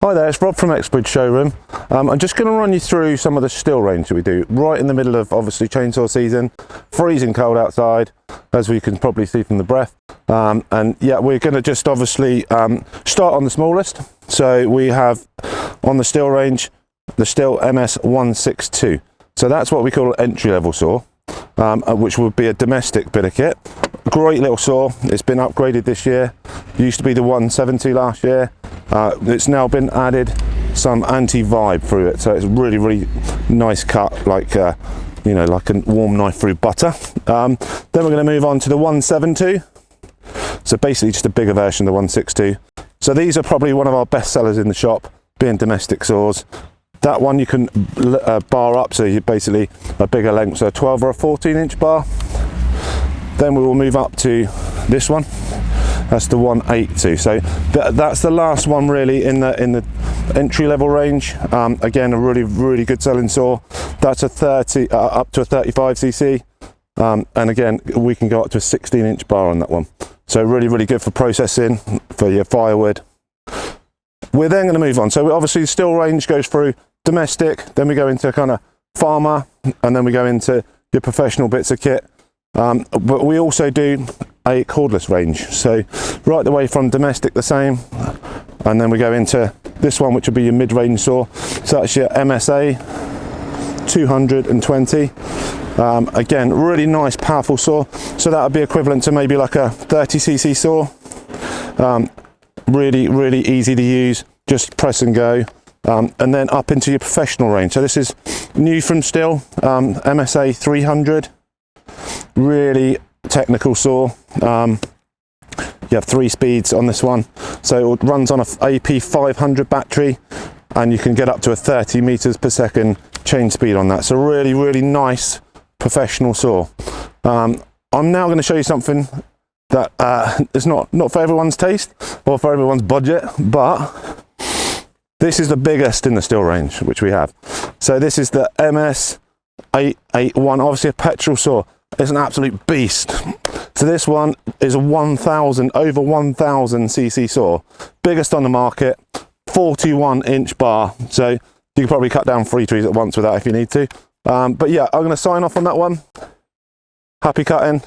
Hi there, it's Rob from Exbridge Showroom. I'm just going to run you through some of the STIHL range that we do right in the middle of obviously chainsaw season, freezing cold outside, as we can probably see from the breath. And yeah, we're going to just obviously start on the smallest. So we have on the STIHL range, the STIHL MS162. So that's what we call an entry-level saw, which would be a domestic bit of kit. Great little saw. It's been upgraded this year. Used to be the 170 last year. It's now been added some anti-vibe through it, so it's really nice cut, like you know, like a warm knife through butter. Then we're going to move on to the 172. So basically just a bigger version of the 162. So these are probably one of our best sellers in the shop, being domestic saws. That one you can bar up, so you basically a bigger length, so a 12 or a 14-inch bar. Then we will move up to this one. That's the 182. So that's the last one really in the entry level range. Again, a really good selling saw. That's a 30 up to a 35cc, and again we can go up to a 16-inch bar on that one. So really good for processing, for your firewood. We're then going to move on. So obviously the STIHL range goes through domestic, then we go into kind of farmer, and then we go into your professional bits of kit. But we also do a cordless range, so right the way from domestic the same, and then we go into this one, which will be your mid-range saw. So that's your MSA 220. Again, really nice powerful saw, so that would be equivalent to maybe like a 30cc saw. Really easy to use, just press and go. And then up into your professional range. So this is new from STIHL, MSA 300. Really technical saw. You have 3 speeds on this one, so it runs on a AP 500 battery, and you can get up to a 30 meters per second chain speed on that. So really nice professional saw. I'm now going to show you something that is not for everyone's taste or for everyone's budget, but this is the biggest in the STIHL range which we have. So this is the MS881, obviously a petrol saw. It's an absolute beast. So this one is a over 1000 cc saw, biggest on the market, 41-inch bar. So you can probably cut down 3 trees at once with that if you need to. But yeah, I'm going to sign off on that one. Happy cutting.